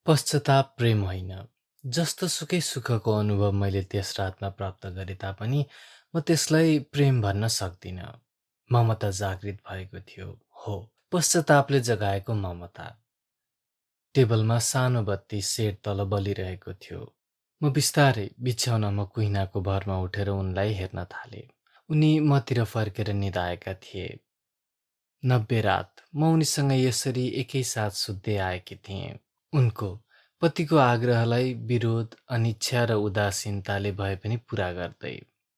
पश्चाताप प्रेम होइन। जस्तोसुकै सुखको अनुभव मैले त्यस रातमा प्राप्त गरे तापनि म त्यसलाई प्रेम भन्न सक्दिनँ। ममता जागृत भएको थियो। हो, पश्चातापले जगाएको ममता। टेबलमा सानो बत्ती सेड तल बलिरहेको थियो। म बिस्तारै बिछ्याउनमा कुइनाको भरमा उठेर उनलाई हेर्न थालेँ। उनी मतिर फर्केर निदाएका थिए। 90 रात म उनीसँग यसरी एकैसाथ सुत्दै आएकी थिएँ। उनको पतिको आग्रहलाई विरोध, अनिच्छा र उदासीनताले भए पनि पुरा गर्दै।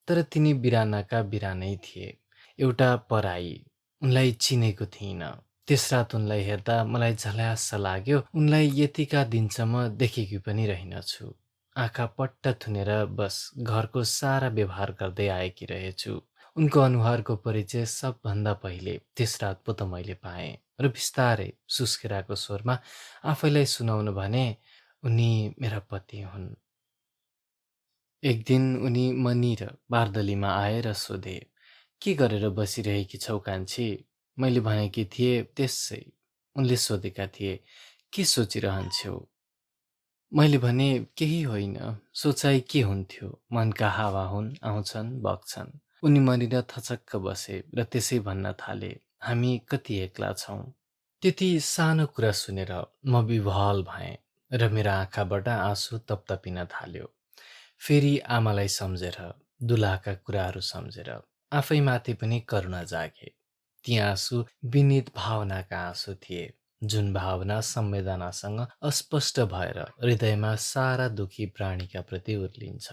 तर तिनी बिरानाका बिरानै थिए, एउटा पराई। उनलाई चिनेको थिइनँ। त्यस रात उनलाई हेर्दा मलाई झल्यास्स लाग्यो, उनलाई यतिका दिनसम्म देखेकी पनि रहेनछु। आँखा पट्ट थुनेर बस घरको सारा व्यवहार गर्दै आएकी रहेछु। उनको अनुहारको परिचय सबभन्दा पहिले त्यस रात पो त मैले पाएँ र बिस्तारै सुस्केराको स्वरमा आफैलाई सुनाउनु भने, उनी मेरा पति हुन्। एक दिन उनी मनिर बार्दलीमा आए र सोधे, के गरेर बसिरहेकी छौ कान्छी? मैले भनेकी थिएँ त्यसै। उनले सोधेका थिए, के सोचिरहन्छौ? मैले भने, केही होइन, सोचाइ के हुन्थ्यो, मनका हावा हुन्, आउँछन् बग्छन्। उनी मनिर थचक्क बसे र त्यसै भन्न थाले, हामी कति एक्ला छौँ। त्यति सानो कुरा सुनेर म विह्वल भएँ र मेरा आँखाबाट आँसु तपतपिन थाल्यो। फेरि आमालाई सम्झेर, दुलाका कुराहरू सम्झेर आफैमाथि पनि करुणा जागे। ती आँसु विनीत भावनाका आँसु थिए, जुन भावना संवेदनासँग अस्पष्ट भएर हृदयमा सारा दुखी प्राणीका प्रति उर्लिन्छ।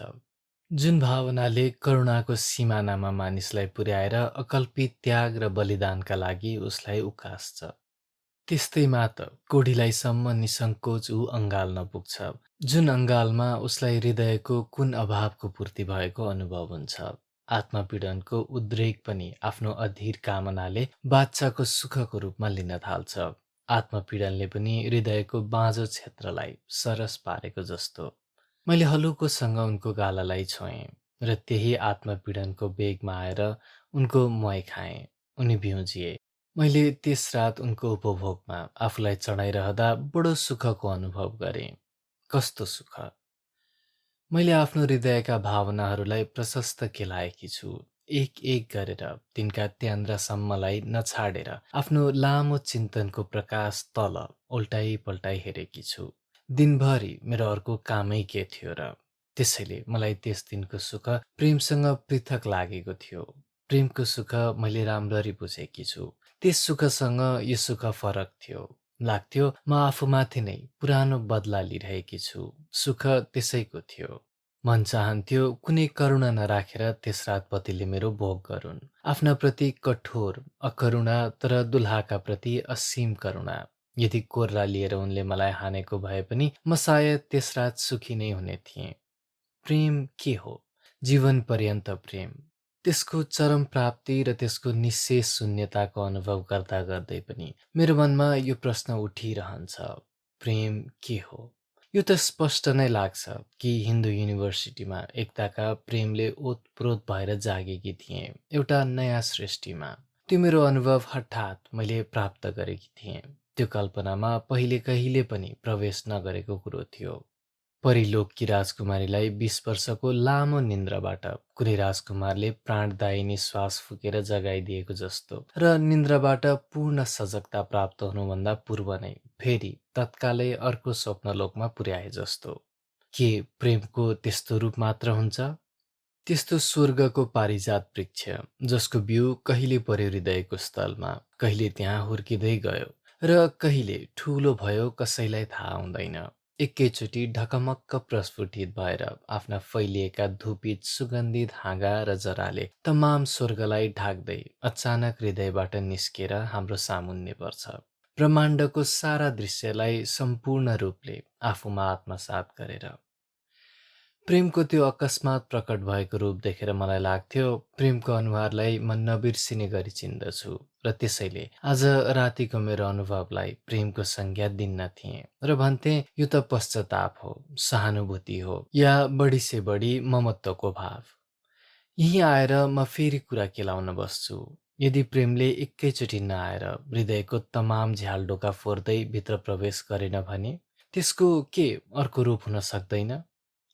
जुन भावनाले करुणाको सिमानामा मानिसलाई पुर्याएर अकल्पित त्याग र बलिदानका लागि उसलाई उकास्छ। त्यस्तैमा त कोढीलाईसम्म निसङ्कोच ऊ अँगाल्न पुग्छ, जुन अँगालमा उसलाई हृदयको कुन अभावको पूर्ति भएको अनुभव हुन्छ। आत्मपीडनको उद्रेक पनि आफ्नो अधीर कामनाले बादशाहको सुखको रूपमा लिन थाल्छ। आत्मपीडनले पनि हृदयको बाँझो क्षेत्रलाई सरस पारेको जस्तो। मैले हलुकोसँग उनको गालालाई छोएँ र त्यही आत्मपीडनको वेगमा आएर उनको मय खाएँ। उनी बिउजिए। मैले त्यस रात उनको उपभोगमा आफूलाई चढाइरहँदा बडो सुखको अनुभव गरेँ। कस्तो सुख! मैले आफ्नो हृदयका भावनाहरूलाई प्रशस्त केलाएकी छु। एक एक गरेर तिनका त्यान्द्रासम्मलाई नछाडेर आफ्नो लामो चिन्तनको प्रकाश तल उल्टाइ पल्टाइ हेरेकी छु। दिनभरि मेरो अर्को कामै के थियो र? त्यसैले मलाई त्यस दिनको सुख प्रेमसँग पृथक लागेको थियो। प्रेमको सुख मैले राम्ररी बुझेकी छु। त्यस सुखसँग यो सुख फरक थियो। लाग्थ्यो म आफूमाथि नै पुरानो बदला लिइरहेकी छु। सुख त्यसैको थियो। मन चाहन्थ्यो कुनै करुणा नराखेर त्यस रात पतिले मेरो भोग गरून्। आफ्ना प्रति कठोर, अकरुणा तर दुल्हाका प्रति असीम करुणा। यदि कोर्रा लिएर उनले मलाई हानेको भए पनि म सायद त्यस रात सुखी नै हुने थिएँ। प्रेम के हो? जीवन पर्यन्त प्रेम। त्यसको चरम प्राप्ति र त्यसको निश्शेष शून्यताको अनुभव गर्दा गर्दै पनि मेरो मनमा यो प्रश्न उठिरहन्छ, प्रेम के हो? यो त स्पष्ट नै लाग्छ कि हिन्दू युनिभर्सिटीमा एकताका प्रेमले ओतप्रोत भएर जागेकी थिएँ, एउटा नयाँ सृष्टिमा। त्यो मेरो अनुभव हठात मैले प्राप्त गरेकी थिएँ। त्यो कल्पनामा पहिले कहिले पनि प्रवेश नगरेको कुरो थियो। परिलोककी राजकुमारीलाई 20 वर्षको लामो निन्द्राबाट कुनै राजकुमारले प्राणदायिनी श्वास फुकेर जगाइदिएको जस्तो र निन्द्राबाट पूर्ण सजगता प्राप्त हुनुभन्दा पूर्व नै फेरि तत्कालै अर्को स्वप्नलोकमा पुर्याए जस्तो। के प्रेमको त्यस्तो रूप मात्र हुन्छ? त्यस्तो स्वर्गको पारिजात वृक्ष जसको बिउ कहिले पर्यो हृदयको स्थलमा, कहिले त्यहाँ हुर्किँदै गयो र कहिले ठूलो भयो कसैलाई थाहा हुँदैन। एकैचोटि ढकमक्क प्रस्फुटित भएर आफ्ना फैलिएका धुपित सुगन्धित हाँगा र जराले तमाम स्वर्गलाई ढाक्दै अचानक हृदयबाट निस्केर हाम्रो सामुन्ने पर्छ। ब्रह्माण्डको सारा दृश्यलाई सम्पूर्ण रूपले आफूमा आत्मसात गरेर। प्रेमको त्यो अकस्मात प्रकट भएको रूप देखेर मलाई लाग्थ्यो प्रेमको अनुहारलाई म नबिर्सिने गरी चिन्दछु र त्यसैले आज रातिको मेरो अनुभवलाई प्रेमको संज्ञा दिन्न थिएँ र भन्थे यो त पश्चाताप हो, सहानुभूति हो या बढी से बढी ममत्वको भाव। यही आएर म फेरि कुरा केलाउन बस्छु। यदि प्रेमले एकैचोटि नआएर हृदयको तमाम झ्यालडोका फोर्दै भित्र प्रवेश गरेन भने त्यसको के अर्को रूप हुन सक्दैन?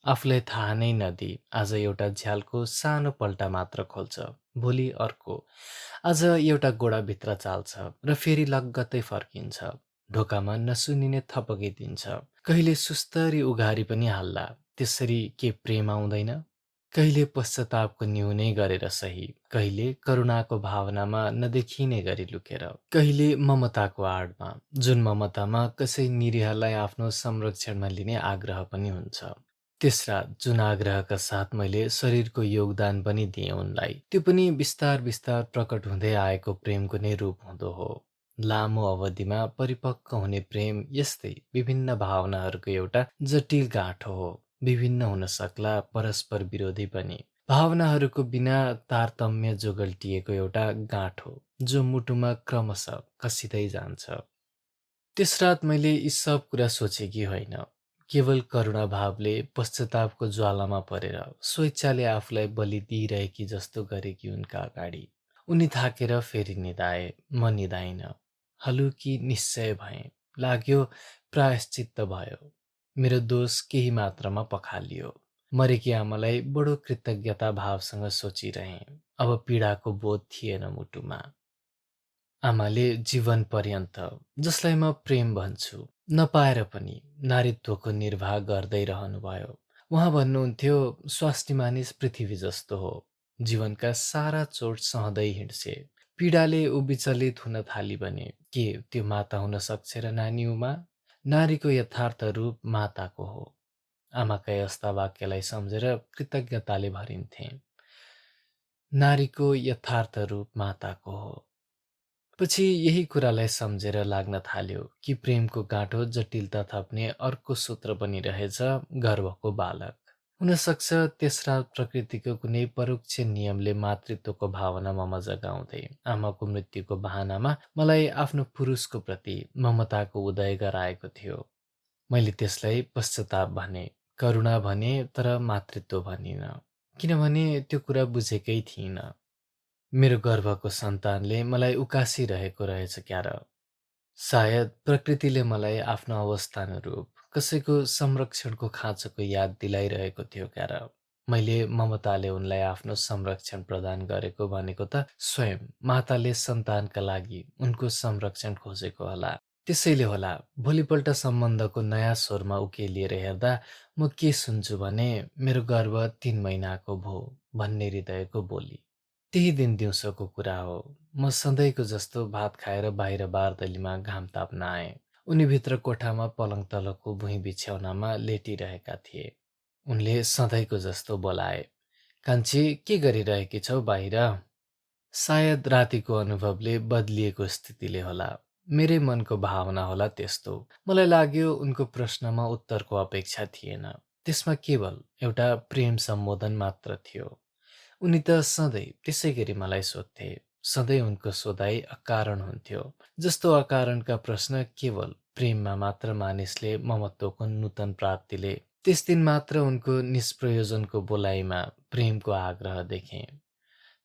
आफूलाई थाहा नै नदिई आज एउटा झ्यालको सानो पल्टा मात्र खोल्छ, भोलि अर्को। आज एउटा गोडाभित्र चाल्छ र फेरि लगत्तै फर्किन्छ। ढोकामा नसुनिने थपकिदिन्छ। कहिले सुस्तरी उघारी पनि हाल्ला। त्यसरी के प्रेम आउँदैन? कहिले पश्चातापको न्यूनै गरेर सही, कहिले करुणाको भावनामा नदेखिने गरी लुकेर, कहिले ममताको आडमा, जुन ममतामा कसै निरीहलाई आफ्नो संरक्षणमा लिने आग्रह पनि हुन्छ। त्यस रात जुन आग्रहका साथ मैले शरीरको योगदान पनि दिएँ उनलाई, त्यो पनि बिस्तार बिस्तार प्रकट हुँदै आएको प्रेमको नै रूप हुँदो हो। लामो अवधिमा परिपक्व हुने प्रेम यस्तै विभिन्न भावनाहरूको एउटा जटिल गाँठो हो। विभिन्न हुन सक्ला, परस्पर विरोधी पनि। भावनाहरूको बिना तारतम्य जोगल्टिएको एउटा गाँठो, जो मुटुमा क्रमशः कसिँदै जान्छ। त्यस रात मैले यी सब कुरा सोचेकी होइन। केवल करुणा भावले पश्चातापको ज्वालामा परेर स्वेच्छाले आफूलाई बलि दिइरहेकी जस्तो गरेकी उनका अगाडि। उनी थाकेर फेरि निदाए, म निदाइन। हलुकी निश्चय भएँ। लाग्यो प्रायश्चित्त भयो। मेरो दोष केही मात्रामा पखालियो। मरेकी आमालाई बडो कृतज्ञता भावसँग सोचिरहेँ। अब पीडाको बोध थिएन मुटुमा। आमाले जीवन पर्यन्त, जसलाई म प्रेम भन्छु, नपाएर पनि नारीत्वको निर्वाह गर्दै रहनुभयो। उहाँ भन्नुहुन्थ्यो, स्वास्नी मानिस पृथ्वी जस्तो हो, जीवनका सारा चोट सहँदै हिँड्छे। पीडाले ऊ विचलित हुन थाली भने के त्यो माता हुन सक्छ र नानी उमा? नारीको यथार्थ रूप माताको हो। आमाका यस्ता वाक्यलाई सम्झेर कृतज्ञताले भरिन्थे। नारीको यथार्थ रूप माताको हो। पछि यही कुरालाई सम्झेर लाग्न थाल्यो कि प्रेमको गाँठो जटिलता थप्ने अर्को सूत्र पनि रहेछ, गर्भको बालक। हुनसक्छ त्यस रात प्रकृतिको कुनै परोक्ष नियमले मातृत्वको भावना ममा जगाउँदै आमाको मृत्युको बहानामा मलाई आफ्नो पुरुषको प्रति ममताको उदय गराएको थियो। मैले त्यसलाई पश्चाताप भने, करुणा भने, तर मातृत्व भनिन, किनभने त्यो कुरा बुझेकै थिइनँ। मेरो गर्भको सन्तानले मलाई उकासिरहेको रहेछ क्या र। सायद प्रकृतिले मलाई आफ्नो अवस्थानुरूप कसैको संरक्षणको खाँचोको याद दिलाइरहेको थियो क्या र। मैले ममताले उनलाई आफ्नो संरक्षण प्रदान गरेको भनेको त स्वयं माताले सन्तानका लागि उनको संरक्षण खोजेको होला। त्यसैले होला भोलिपल्ट सम्बन्धको नयाँ स्वरमा उकेलिएर हेर्दा म के सुन्छु भने मेरो गर्भ 3 महिनाको भो भन्ने हृदयको बोली। त्यही दिन दिउँसोको कुरा हो। म सधैँको जस्तो भात खाएर बाहिर बारदलीमा घाम ताप्न आएँ। उनी भित्र कोठामा पलङ तलको भुइँ बिछ्याउनामा लेटिरहेका थिए। उनले सधैँको जस्तो बोलाए, कान्छी के गरिरहेकी छौ बाहिर? सायद रातिको अनुभवले बदलिएको स्थितिले होला। मेरै मनको भावना होला त्यस्तो। मलाई लाग्यो उनको प्रश्नमा उत्तरको अपेक्षा थिएन। त्यसमा केवल एउटा प्रेम सम्बोधन मात्र थियो। उनी त सधैँ त्यसै गरी मलाई सोध्थे। सधैँ उनको सोधाइ अकारण हुन्थ्यो। जस्तो अकारणका प्रश्न केवल प्रेममा मात्र मानिसले ममत्वको नूतन प्राप्तिले। त्यस दिन मात्र उनको निष्प्रयोजनको बोलाइमा प्रेमको आग्रह देखेँ।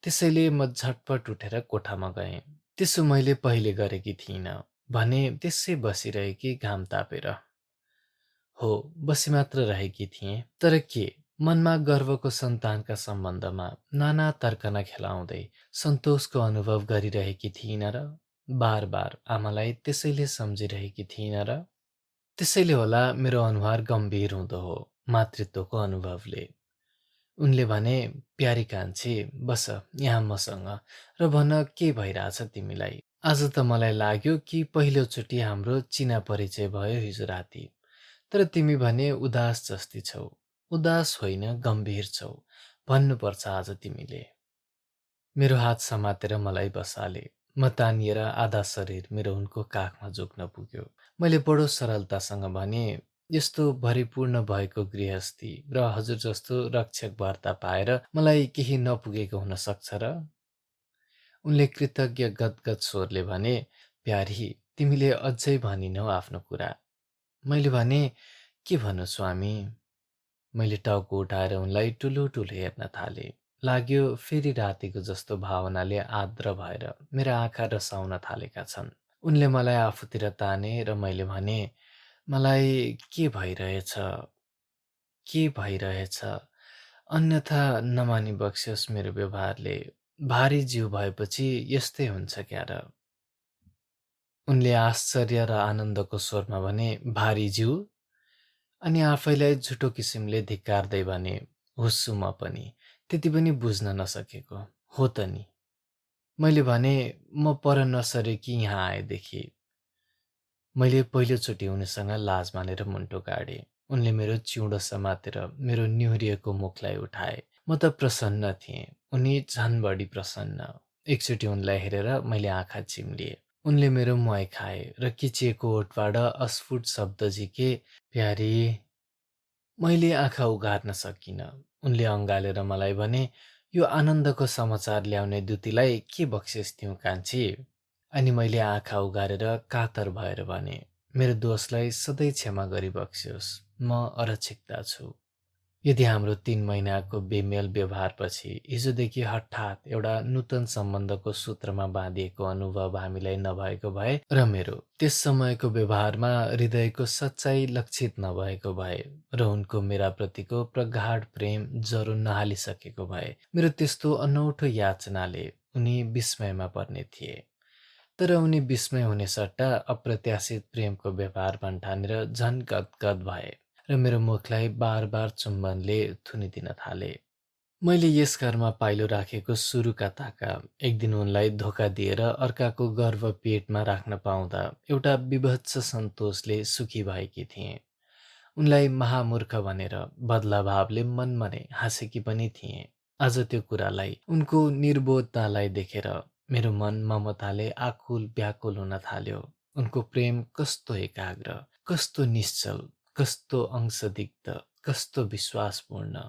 त्यसैले म झटपट उठेर कोठामा गएँ। त्यसो मैले पहिले गरेकी थिइनँ भने त्यसै बसिरहेकी घाम तापेर। हो, बसी मात्र रहेकी थिएँ। तर के मनमा गर्भको सन्तानका सम्बन्धमा नाना तर्कना खेलाउँदै सन्तोषको अनुभव गरिरहेकी थिइनँ र? बार बार आमालाई त्यसैले सम्झिरहेकी थिइनँ र? त्यसैले होला मेरो अनुहार गम्भीर हुँदो हो मातृत्वको अनुभवले। उनले भने, प्यारी कान्छी बस यहाँ मसँग र भन के भइरहेछ तिमीलाई। आज त मलाई लाग्यो कि पहिलोचोटि हाम्रो चिना परिचय भयो हिजो राति। तर तिमी भने उदास जस्ती छौ। उदास होइन, गम्भीर छौ। भन्नुपर्छ आज तिमीले। मेरो हात समातेर मलाई बसाले। म तानिएर आधा शरीर मेरो उनको काखमा झुक्न पुग्यो। मैले बडो सरलतासँग भने, यस्तो भरिपूर्ण भएको गृहस्थी र हजुर जस्तो रक्षक वार्ता पाएर मलाई केही नपुगेको हुन सक्छ र? उनले कृतज्ञ गदगद स्वरले भने, प्यारी तिमीले अझै भनिनौ आफ्नो कुरा। मैले भने, के भन्नु स्वामी? मैले टाउको उठाएर उनलाई टुलु टुलु हेर्न थालेँ। लाग्यो फेरि रातिको जस्तो भावनाले आर्द्र भएर मेरा आँखा रसाउन थालेका छन्। उनले मलाई आफूतिर ताने र मैले भने, मलाई के भइरहेछ अन्यथा नमानी बक्सियोस् मेरो व्यवहारले। भारी जीव भएपछि यस्तै हुन्छ क्या र। उनले आश्चर्य र आनन्दको स्वरमा भने, भारी जीव? अनि आफैलाई झुटो किसिमले धिक्कार्दै भने, हुस्छु म पनि, त्यति पनि बुझ्न नसकेको। हो त नि। मैले भने, म पर नसरेकी यहाँ आएदेखि। मैले पहिलोचोटि उनीसँग लाज मानेर मुन्टो गाडेँ। उनले मेरो चिउँडो समातेर मेरो निहुरिएको मुखलाई उठाए। म त प्रसन्न थिएँ, उनी झन् बढी प्रसन्न। एकचोटि उनलाई हेरेर मैले आँखा चिम्लिएँ। उनले मेरो मुहाई खाए र किचिएको ओठबाट अस्फुट शब्द झिके, प्यारी। मैले आँखा उघार्न सकिनँ। उनले अँगालेर मलाई भने, यो आनन्दको समाचार ल्याउने दूतीलाई के बक्सिस दिउँ कान्छी? अनि मैले आँखा उघारेर कातर भएर भने, मेरो दोषलाई सधैँ क्षमा गरी बक्सियोस्, म अरक्षिता छु। यदि हाम्रो 3 महिनाको बेमेल व्यवहारपछि हिजोदेखि हठात् एउटा नूतन सम्बन्धको सूत्रमा बाँधिएको अनुभव हामीलाई नभएको भए र मेरो त्यस समयको व्यवहारमा हृदयको सच्चाइ लक्षित नभएको भए र उनको मेरा प्रतिको प्रगाढ प्रेम जरो नहालिसकेको भए, मेरो त्यस्तो अनौठो याचनाले उनी विस्मयमा पर्ने थिए। तर उनी विस्मय हुने सट्टा अप्रत्याशित प्रेमको व्यवहार भन्ठानेर झन् गदगद भए र मेरो मुखलाई बार बार चुम्बनले थुनिदिन थाले। मैले यस घरमा पाइलो राखेको सुरुका ताका एक दिन उनलाई धोका दिएर अर्काको गर्भ पेटमा राख्न पाउँदा एउटा विभत्स सन्तोषले सुखी भएकी थिएँ। उनलाई महामूर्ख भनेर बदला भावले मनमनै हाँसेकी पनि थिएँ। आज त्यो कुरालाई, उनको निर्बोधतालाई देखेर मेरो मन ममताले आकुल व्याकुल हुन थाल्यो। उनको प्रेम कस्तो एकाग्र, कस्तो निश्चल, कस्तो अंशदिग्ध, कस्तो विश्वासपूर्ण।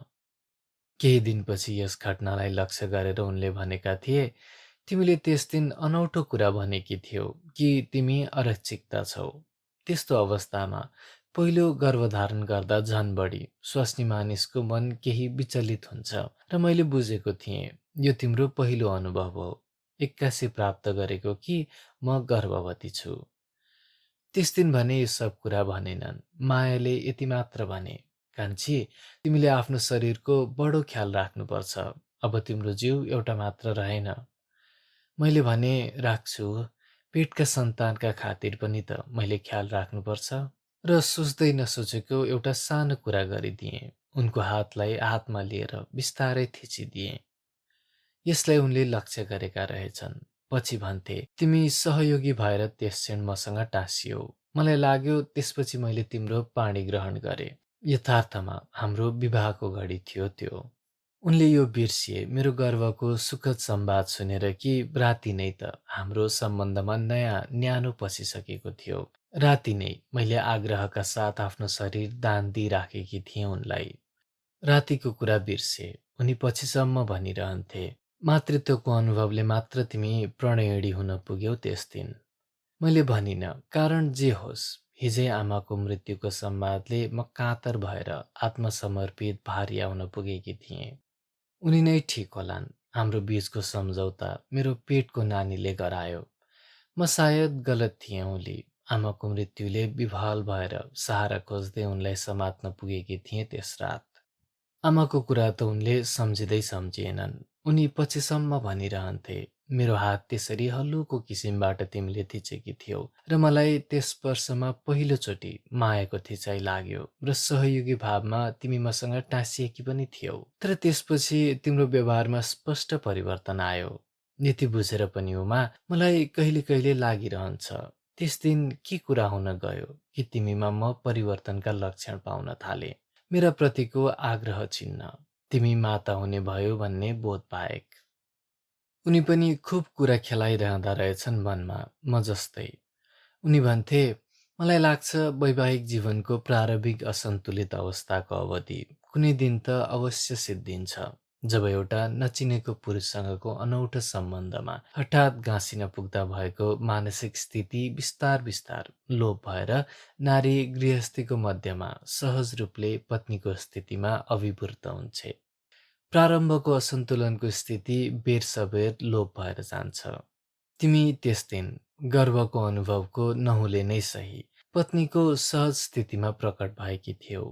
केही दिनपछि यस घटनालाई लक्ष्य गरेर उनले भनेका थिए, तिमीले त्यस दिन अनौठो कुरा भनेकी थियौ कि तिमी अरक्षिता छौ। त्यस्तो अवस्थामा पहिलो गर्भधारण गर्दा झन बढी स्वास्नी मानिसको मन केही विचलित हुन्छ र मैले बुझेको थिएँ यो तिम्रो पहिलो अनुभव हो। एक्कासी प्राप्त गरेको कि म गर्भवती छु। त्यस दिन भने यो सब कुरा भनेनन्। मायाले यति मात्र भने, कान्छी, तिमीले आफ्नो शरीरको बडो ख्याल राख्नुपर्छ। अब तिम्रो जीव एउटा मात्र रहेन। मैले भने, राख्छु। पेटका सन्तानका खातिर पनि त मैले ख्याल राख्नुपर्छ। र सोच्दै नसोचेको एउटा सानो कुरा गरिदिएँ। उनको हातलाई हातमा लिएर बिस्तारै थिचिदिएँ। यसलाई उनले लक्ष्य गरेका रहेछन्। पछि भन्थे, तिमी सहयोगी भएर त्यस क्षण मसँग टाँसियौ। मलाई लाग्यो त्यसपछि मैले तिम्रो पाणी ग्रहण गरे। यथार्थमा हाम्रो विवाहको घडी थियो त्यो। उनले यो बिर्सिए मेरो गर्वको सुखद संवाद सुनेर कि राति नै त हाम्रो सम्बन्धमा नयाँ न्यानो पसिसकेको थियो। राति नै मैले आग्रहका साथ आफ्नो शरीर दान दिइराखेकी थिएँ उनलाई। रातिको कुरा बिर्से। उनी पछिसम्म भनिरहन्थे, मातृत्वको अनुभवले मात्र तिमी प्रणयिणी हुन पुग्यौ त्यस दिन। मैले भनिन, कारण जे होस्, हिजै आमाको मृत्युको संवादले म कातर भएर आत्मसमर्पित भार्या हुन पुगेकी थिएँ। उनी नै ठिक होलान्। हाम्रो बीचको सम्झौता मेरो पेटको नानीले गरायो। म सायद गलत थिएँ औली। आमाको मृत्युले विभ्वल भएर सहारा खोज्दै उनलाई समात्न पुगेकी थिएँ त्यस रात। आमाको कुरा त उनले सम्झिँदै सम्झिएनन्। उनी पछिसम्म भनिरहन्थे, मेरो हात त्यसरी हल्लुको किसिमबाट तिमीले थिचेकी थियौ र मलाई त्यस वर्षमा पहिलोचोटि मायाको थिचाइ लाग्यो र सहयोगी भावमा तिमी मसँग टाँसिएकी पनि थियौ। तर त्यसपछि तिम्रो व्यवहारमा स्पष्ट परिवर्तन आयो। यति बुझेर पनि उमा, मलाई कहिले कहिले लागिरहन्छ त्यस दिन के कुरा हुन गयो कि तिमीमा म परिवर्तनका लक्षण पाउन थाले। मेरा प्रतिको आग्रह चिन्ह, तिमी माता हुने भयो भन्ने बोध बाहेक। उनी पनि खुब कुरा खेलाइरहँदा रहेछन् मनमा, म जस्तै। उनी भन्थे, मलाई लाग्छ वैवाहिक जीवनको प्रारम्भिक असन्तुलित अवस्थाको अवधि कुनै दिन त अवश्य सिद्धिन्छ जब एउटा नचिनेको पुरुषसँगको अनौठो सम्बन्धमा हठात् गाँसिन पुग्दा भएको मानसिक स्थिति बिस्तार बिस्तार लोप भएर नारी गृहस्थीको मध्यमा सहज रूपले पत्नीको स्थितिमा अभिभूत हुन्छ। प्रारम्भको असन्तुलनको स्थिति बेर सबेर लोप भएर जान्छ। तिमी त्यस दिन गर्वको अनुभवको नहुले नै सही, पत्नीको सहज स्थितिमा प्रकट भएकी थियौ।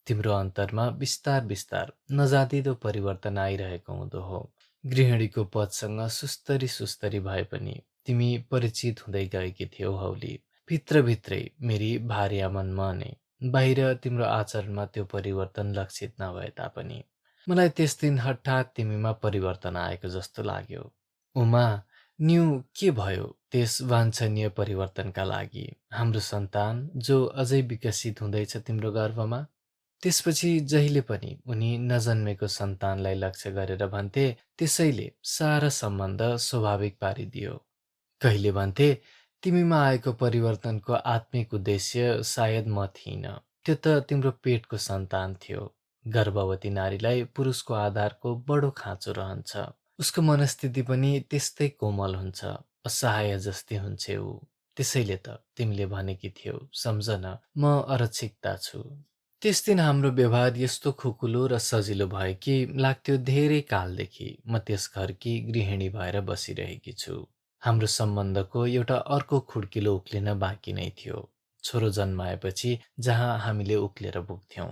तिम्रो अन्तरमा बिस्तार बिस्तार नजाँदिदो परिवर्तन आइरहेको हुँदो हो। गृहिणीको पदसँग सुस्तरी सुस्तरी भए पनि तिमी परिचित हुँदै गएकी थियौ हौली। भित्रभित्रै मेरी भार्या मन बाहिर तिम्रो आचरणमा त्यो परिवर्तन लक्षित नभए तापनि मलाई त्यस दिन हठात तिमीमा परिवर्तन आएको जस्तो लाग्यो। उमा, न्यू के भयो त्यस वाञ्छनीय परिवर्तनका लागि? हाम्रो सन्तान जो अझै विकसित हुँदैछ तिम्रो गर्भमा? त्यसपछि जहिले पनि उनी नजन्मेको सन्तानलाई लक्ष्य गरेर भन्थे, त्यसैले सारा सम्बन्ध स्वाभाविक पारिदियो। कहिले भन्थे, तिमीमा आएको परिवर्तनको आत्मिक उद्देश्य सायद म थिइनँ, त्यो त तिम्रो पेटको सन्तान थियो। गर्भवती नारीलाई पुरुषको आधारको बडो खाँचो रहन्छ। उसको मनस्थिति पनि त्यस्तै कोमल हुन्छ, असहाय जस्तै हुन्छ ऊ। त्यसैले त तिमीले भनेकी थियौ, सम्झ न, म अरक्षिता छु। त्यस दिन हाम्रो व्यवहार यस्तो खुकुलो र सजिलो भयो कि लाग्थ्यो धेरै कालदेखि म त्यस घरकी गृहिणी भएर बसिरहेकी छु। हाम्रो सम्बन्धको एउटा अर्को खुड्किलो उक्लिन बाँकी नै थियो, छोरो जन्माएपछि जहाँ हामीले उक्लेर पुग्थ्यौं।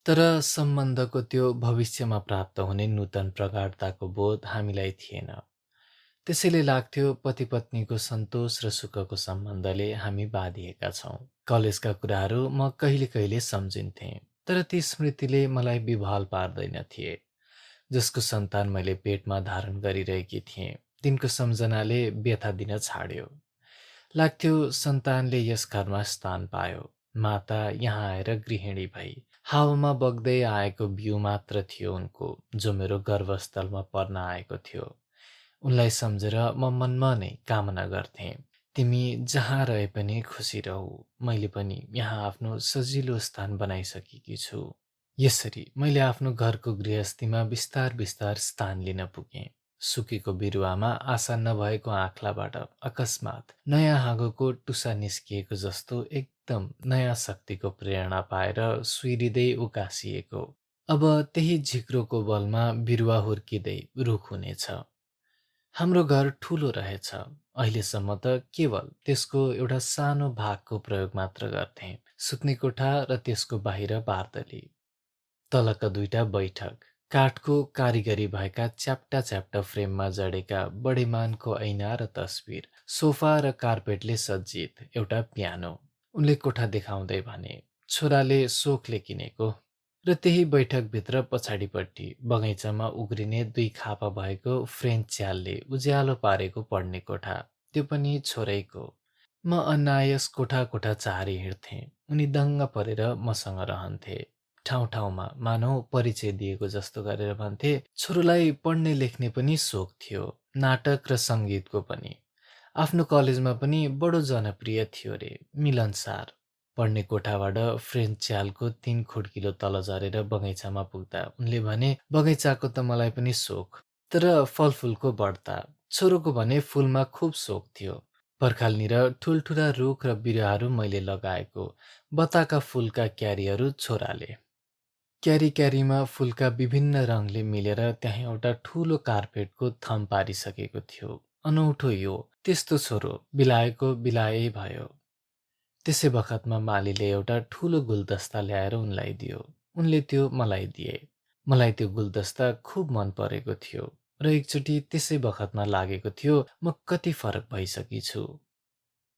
तर सम्बन्धको त्यो भविष्यमा प्राप्त हुने नूतन प्रगाढताको बोध हामीलाई थिएन। त्यसैले लाग्थ्यो पति पत्नीको सन्तोष र सुखको सम्बन्धले हामी बाँधिएका छौं। कलेजका कुराहरू म कहिले कहिले सम्झिन्थेँ, तर ती स्मृतिले मलाई विभ्वाल पार्दैनथिए। जसको सन्तान मैले पेटमा धारण गरिरहेकी थिएँ, तिनको सम्झनाले व्यथा दिन छाड्यो। लाग्थ्यो सन्तानले यस घरमा स्थान पायो। माता यहाँ आएर गृहिणी भई। हावामा बग्दै आएको बिउ मात्र थियो उनको, जो मेरो गर्भस्थलमा पर्न आएको थियो। उनलाई सम्झेर म मनमा नै कामना गर्थेँ, तिमी जहाँ रहे पनि खुसी रहू। मैले पनि यहाँ आफ्नो सजिलो स्थान बनाइसकेकी छु। यसरी मैले आफ्नो घरको गृहस्थीमा बिस्तार बिस्तार स्थान लिन पुगेँ। सुकेको बिरुवामा आशा नभएको आँख्लाबाट अकस्मात नयाँ हाँगोको टुसा निस्किएको जस्तो एकदम नयाँ शक्तिको प्रेरणा पाएर सुइरिँदै उकासिएको। अब त्यही झिक्रोको बलमा बिरुवा हुर्किँदै रुख हुनेछ। हाम्रो घर ठूलो रहेछ। अहिलेसम्म त केवल त्यसको एउटा सानो भागको प्रयोग मात्र गर्थेँ, सुत्ने कोठा र त्यसको बाहिर बारदली। तलका दुईटा बैठक, काठको कारिगरी भएका च्याप्टा च्याप्टा फ्रेममा जडेका बडेमानको ऐना र तस्बिर, सोफा र कार्पेटले सज्जित एउटा पियानो। उनले कोठा देखाउँदै भने, छोराले सोखले किनेको। र त्यही बैठकभित्र पछाडिपट्टि बगैँचामा उग्रिने दुई खापा भएको फ्रेन्च च्यालले उज्यालो पारेको पढ्ने कोठा, त्यो पनि छोरैको। म अनायस कोठा कोठा चाहरी हिँड्थेँ। उनी दङ्ग परेर मसँग रहन्थे। ठाउँ ठाउँमा मानौ परिचय दिएको जस्तो गरेर भन्थे, छोरोलाई पढ्ने लेख्ने पनि सोख थियो, नाटक र सङ्गीतको पनि। आफ्नो कलेजमा पनि बडो जनप्रिय थियो रे, मिलनसार। पढ्ने कोठाबाट फ्रेन्च च्यालको 3 खुड्किलो तल झरेर बगैँचामा पुग्दा उनले भने, बगैँचाको त मलाई पनि सोख, तर फलफुलको बढ्ता। छोरोको भने फुलमा खुब सोख थियो। पर्खालनिर ठुल्ठुला रुख र बिरुवाहरू मैले लगाएको, बताका फुलका क्यारीहरू छोराले। क्यारी क्यारीमा फुलका विभिन्न रङले मिलेर त्यहाँ एउटा ठूलो कार्पेटको थम पारिसकेको थियो। अनौठो यो, त्यस्तो छोरो बिलाएको बिलायै भयो। त्यसै बखतमा मालीले एउटा ठूलो गुलदस्ता ल्याएर उनलाई दियो। उनले त्यो मलाई दिए। मलाई त्यो गुलदस्ता खुब मन परेको थियो र एकचोटि त्यसै बखतमा लागेको थियो म कति फरक भइसकी छु।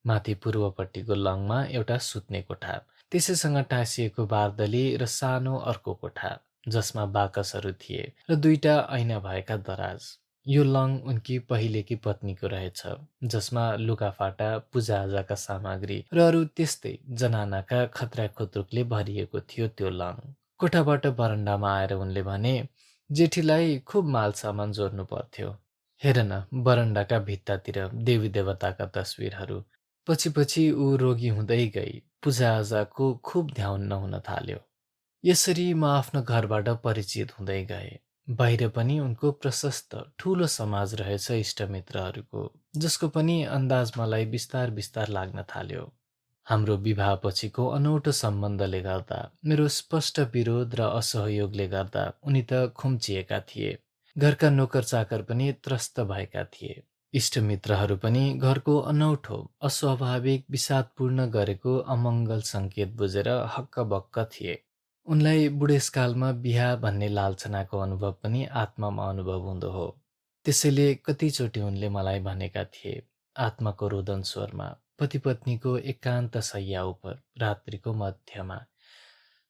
माथि पूर्वपट्टिको लङमा एउटा सुत्ने कोठा, त्यसैसँग टाँसिएको बारदली र सानो अर्को कोठा, जसमा बाकसहरू थिए र दुईटा ऐना भएका दराज। यो लङ उनकी पहिलेकी पत्नीको रहेछ, जसमा लुगाफाटा, पूजाआजाका सामग्री र अरू त्यस्तै जनानाका खत्रा-खुत्रुकले भरिएको थियो त्यो लङ। कोठाबाट बरन्डामा आएर उनले भने, जेठीलाई खुब माल सामान जोड्नु पर्थ्यो। हेर न, बरन्डाका भित्तातिर देवी देवताका तस्बिरहरू। पछि पछि ऊ रोगी हुँदै गई, पूजाआजाको खुब ध्यान नहुन थाल्यो। यसरी म आफ्नो घरबाट परिचित हुँदै गएँ। बाहिर पनि उनको प्रशस्त ठूलो समाज रहेछ इष्टमित्रहरूको, जसको पनि अन्दाज मलाई बिस्तार बिस्तार लाग्न थाल्यो। हाम्रो विवाहपछिको अनौठो सम्बन्धले गर्दा, मेरो स्पष्ट विरोध र असहयोगले गर्दा उनी त खुम्चिएका थिए। घरका नोकर चाकर पनि त्रस्त भएका थिए। इष्टमित्रहरू पनि घरको अनौठो, अस्वाभाविक, विषादपूर्ण गरेको अमङ्गल सङ्केत बुझेर हक्कबक्क थिए। उनलाई बुढेसकालमा बिहा भन्ने लालछनाको अनुभव पनि आत्मामा अनुभव हुँदो हो। त्यसैले कतिचोटि उनले मलाई भनेका थिए, आत्माको रोदन स्वरमा, पति-पत्नीको एकान्त शय्या उप रात्रिको मध्यमा,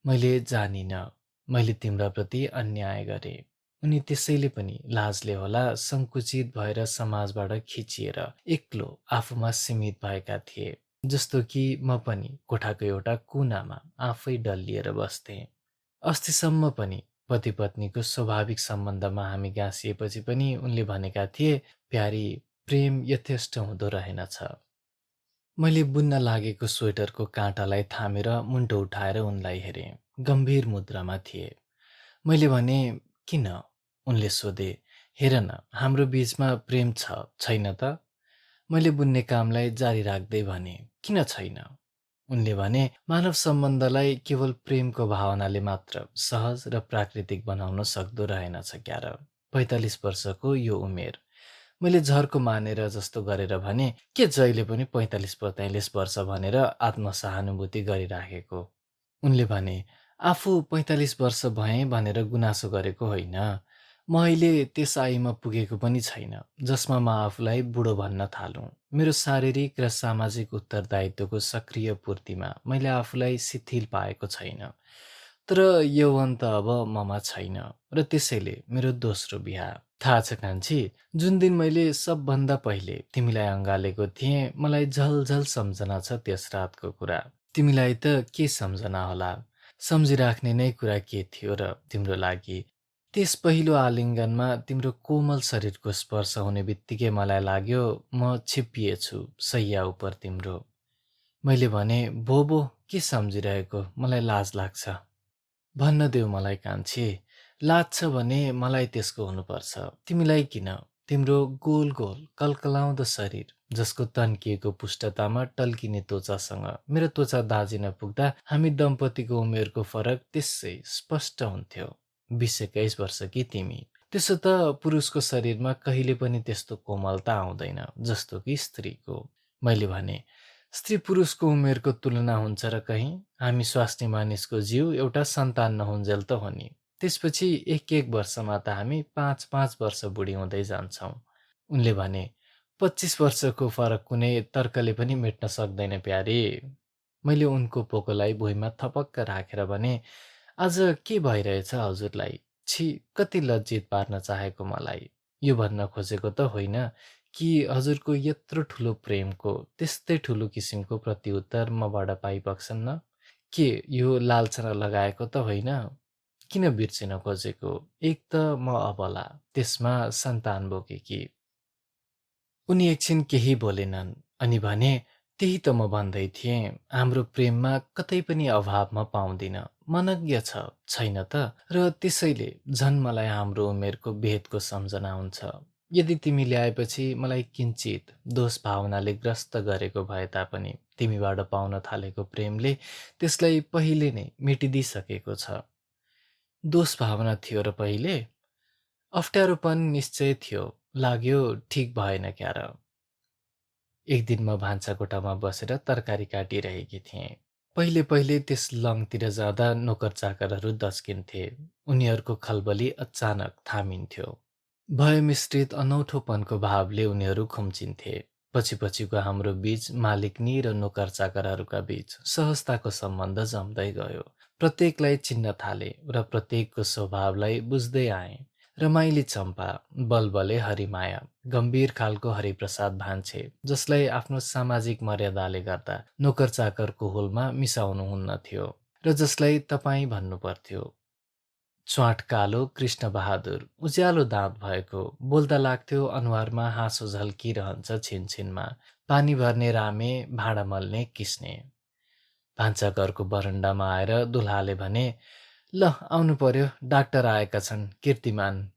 मैले जानिन, मैले तिम्रा प्रति अन्याय गरेँ। उनी त्यसैले पनि लाजले होला सङ्कुचित भएर समाजबाट खिचिएर एक्लो आफूमा सीमित भएका थिए। जस्तो कि म पनि कोठाको एउटा कुनामा आफै डल्लिएर बस्थेँ। अस्तिसम्म पनि पति पत्नीको स्वाभाविक सम्बन्धमा हामी गाँसिएपछि पनि उनले भनेका थिए, प्यारी, प्रेम यथेष्ट हुँदो रहेनछ। मैले बुन्न लागेको स्वेटरको काँटालाई थामेर मुन्टो उठाएर उनलाई हेरेँ। गम्भीर मुद्रामा थिए। मैले भने, किन? उनले सोधे। हेर न, हाम्रो बीचमा प्रेम छ, छैन त? मैले बुन्ने कामलाई जारी राख्दै भने, किन छैन? उनले भने, मानव सम्बन्धलाई केवल प्रेमको भावनाले मात्र सहज र प्राकृतिक बनाउन सक्दो रहेनछ क्यार। 45 वर्षको यो उमेर। मैले झर्को मानेर जस्तो गरेर भने, के जहिले पनि 45-45 वर्ष भनेर आत्मसहानुभूति गरिराखेको? उनले भने, आफू 45 वर्ष भएँ भनेर गुनासो गरेको होइन। म अहिले त्यस आयुमा पुगेको पनि छैन जसमा म आफूलाई बुढो भन्न थालुँ। मेरो शारीरिक र सामाजिक उत्तरदायित्वको सक्रिय पूर्तिमा मैले आफूलाई शिथिल पाएको छैन। तर यौवन त अब ममा छैन र त्यसैले मेरो दोस्रो बिहा। थाहा छ कान्छी, जुन दिन मैले सबभन्दा पहिले तिमीलाई अँगालेको थिएँ, मलाई झलझल सम्झना छ त्यस रातको कुरा। तिमीलाई त के सम्झना होला? सम्झिराख्ने नै कुरा के थियो र तिम्रो लागि? त्यस पहिलो आलिङ्गनमा तिम्रो कोमल शरीरको स्पर्श हुने बित्तिकै मलाई लाग्यो म छिप्पिएछु शैया उपर तिम्रो। मैले भने, भो के सम्झिरहेको? मलाई लाज लाग्छ। भन्न देऊ मलाई कान्छी, लाज छ भने मलाई त्यसको हुनुपर्छ। तिमीलाई किन? तिम्रो गोल गोल कलकलाउँदो शरीर, जसको तन्किएको पुष्टतामा टल्किने त्वचासँग मेरो त्वचा दाजिन पुग्दा हामी दम्पतिको उमेरको फरक त्यसै स्पष्ट हुन्थ्यो। 20-21 वर्ष कि तिमी। त्यसो त पुरुषको शरीरमा कहिले पनि त्यस्तो कोमलता आउँदैन जस्तो कि स्त्रीको। मैले भने, स्त्री पुरुषको उमेरको तुलना हुन्छ र कहीँ? हामी स्वास्नी मानिसको जीव एउटा सन्तान नहुन्जेल त हो नि। त्यसपछि 1-1 वर्षमा त हामी 5-5 वर्ष बुढी हुँदै जान्छौँ। उनले भने, 25 वर्षको फरक कुनै तर्कले पनि मेट्न सक्दैन प्यारी। मैले उनको पोकोलाई भुइँमा थपक्क राखेर भने, आज के भइरहेछ हजुरलाई? छी, कति लज्जित पार्न चाहेको मलाई। यो भन्न खोजेको त होइन कि हजुरको यत्रो ठुलो प्रेमको त्यस्तै ठुलो किसिमको प्रत्युत्तर मबाट पाइबक्सन्न? के यो लालछना लगाएको त होइन? किन बिर्सिन खोजेको? एक त म अबला, त्यसमा सन्तान बोकेकी। उनी एकछिन केही बोलेनन्। अनि भने, त्यही त म भन्दै थिएँ, हाम्रो प्रेममा कतै पनि अभाव म पाउँदिन। मनज्ञ छ, छैन त? र त्यसैले झन् मलाई हाम्रो उमेरको भेदको सम्झना हुन्छ। यदि तिमी ल्याएपछि मलाई किञ्चित दोष भावनाले ग्रस्त गरेको भए तापनि तिमीबाट पाउन थालेको प्रेमले त्यसलाई पहिले नै मेटिदिइसकेको छ। दोष भावना थियो र पहिले? अप्ठ्यारोपन निश्चय थियो। लाग्यो ठिक भएन क्यार। एक दिन म भान्साकोठामा बसेर तरकारी काटिरहेकी थिएँ। पहिले पहिले त्यस लङतिर जाँदा नोकर चाकरहरू दस्किन्थे। उनीहरूको खलबली अचानक थामिन्थ्यो। भय मिश्रित अनौठोपनको भावले उनीहरू खुम्चिन्थे। पछि पछिको हाम्रो बीच मालिकनी र नोकर चाकरहरूका बीच सहजताको सम्बन्ध जम्दै गयो। प्रत्येकलाई चिन्न थाले र प्रत्येकको स्वभावलाई बुझ्दै आएँ। रमाइली चम्पा, बलबले हरिमाया, गम्भीर खालको हरिप्रसाद भान्छे, जसलाई आफ्नो सामाजिक मर्यादाले गर्दा नोकर चाकरको हुलमा मिसाउनुहुन्न थियो र जसलाई तपाईँ भन्नुपर्थ्यो। च्वाट कालो कृष्णबहादुर, उज्यालो दाँत भएको, बोल्दा लाग्थ्यो अनुहारमा हाँसो झल्किरहन्छ छिनछिनमा। पानी भर्ने रामे, भाँडा मल्ने किस्ने। भान्साघरको बरन्डामा आएर दुल्हाले भने, ल आउनु पर्यो, डाक्टर आएका छन्, कीर्तिमान।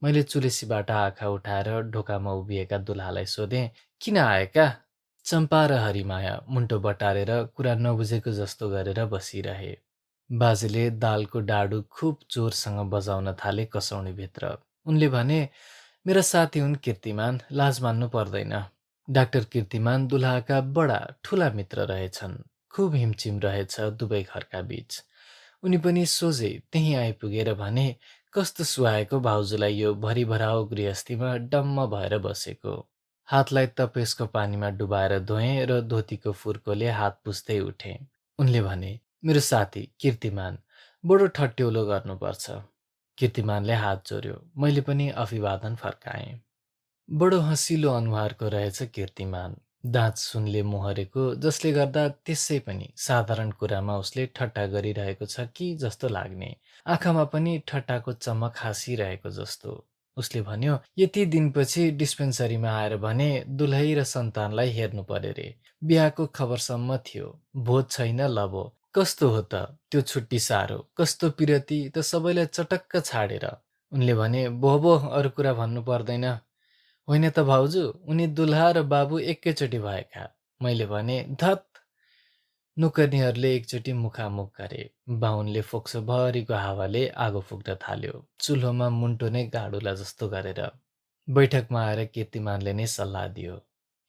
मैले चुलेसीबाट आँखा उठाएर ढोकामा उभिएका दुल्हालाई सोधेँ, किन आएका? चम्पा र हरिमाया मुन्टो बटारेर कुरा नबुझेको जस्तो गरेर बसिरहे। बाजेले दालको डाडु खुब जोरसँग बजाउन थाले कसौडीभित्र। उनले भने, मेरा साथी हुन् कीर्तिमान, लाज मान्नु पर्दैन। डाक्टर कीर्तिमान दुलहाका बडा ठूला मित्र रहेछन्। खूब हिमचिम रहेछ दुवै घरका बीच। उनी पनि सोझै त्यहीँ आइपुगेर भने, कस्तो सुहाएको भाउजूलाई यो भरिभराउ गृहस्थीमा डम्म भएर बसेको। हातलाई तपेसको पानीमा डुबाएर धोएँ र धोतीको फुर्कोले हात पुस्दै उठेँ। उनले भने, मेरो साथी कीर्तिमान, बडो ठट्यौलो गर्नुपर्छ। कीर्तिमानले हात जोड्यो। मैले पनि अभिवादन फर्काएँ। बडो हँसिलो अनुहारको रहेछ कीर्तिमान। दाँत सुनले मोहरेको, जसले गर्दा त्यसै पनि साधारण कुरामा उसले ठट्टा गरिरहेको छ कि जस्तो लाग्ने। आँखामा पनि ठट्टाको चमक हाँसिरहेको जस्तो। उसले भन्यो, यति दिनपछि डिस्पेन्सरीमा आएर भने दुलही र सन्तानलाई हेर्नु पर्यो रे। बिहाको खबरसम्म थियो। भोज छैन लभो। कस्तो हो त त्यो छुट्टी साह्रो, कस्तो पिरती त सबैलाई चटक्क छाडेर। उनले भने, भो अरू कुरा भन्नु पर्दैन। होइन त भाउजू, उनी दुलहा र बाबु एकैचोटि भएका। मैले भने, धत। नोकर्नीहरूले एकचोटि मुखामुख गरे। बाहुनले फोक्सोभरिको हावाले आगो फुक्न थाल्यो, चुल्होमा मुन्टो नै गाडुला जस्तो गरेर। बैठकमा आएर कीर्तिमानले नै सल्लाह दियो।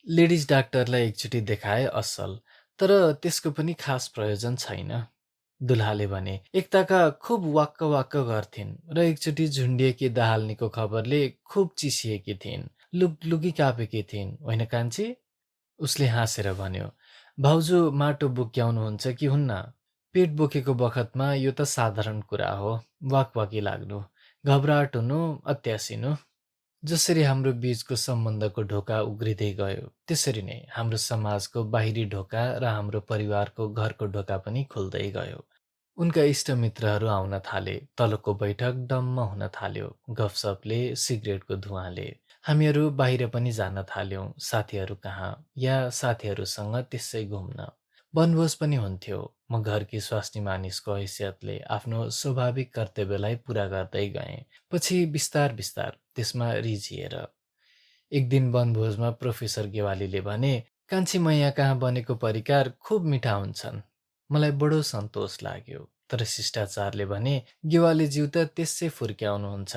लेडिज डाक्टरलाई एकचोटि देखाए असल, तर त्यसको पनि खास प्रयोजन छैन। दुलहाले भने, एकताका खुब वाक्क वाक्क गर्थिन् र एकचोटि झुन्डिएकी दाहाल्नीको खबरले खुब चिसिएकी थिइन्। लुकलुकी कापेकी थिइन्, होइन कान्छी? उसले हाँसेर भन्यो, भाउजू माटो बोक्याउनुहुन्छ कि हुन्न? पेट बोकेको बखतमा यो त साधारण कुरा हो, वाकवाकी लाग्नु, घबराहट हुनु, अत्यासिनु। जसरी हाम्रो बीचको सम्बन्धको ढोका उग्रिँदै गयो, त्यसरी नै हाम्रो समाजको बाहिरी ढोका र हाम्रो परिवारको घरको ढोका पनि खुल्दै गयो। उनका इष्टमित्रहरू आउन थाले। तलको बैठक डम्म हुन थाल्यो, गफसफले, सिगरेटको धुवाँले। हामीहरू बाहिर पनि जान थाल्यौं, साथीहरू कहाँ या साथीहरूसँग त्यसै घुम्न। वनभोज पनि हुन्थ्यो। म घरकी स्वास्नी मानिसको हैसियतले आफ्नो स्वाभाविक कर्तव्यलाई पूरा गर्दै गएँ। पछि बिस्तार बिस्तार त्यसमा रिझिएर एक दिन वनभोजमा प्रोफेसर गेवालीले भने, कान्छी मैया कहाँ बनेको परिकार खुब मिठा हुन्छन्। मलाई बडो सन्तोष लाग्यो। तर शिष्टाचारले भने, गेवालीज्यू त त्यसै फुर्क्याउनुहुन्छ।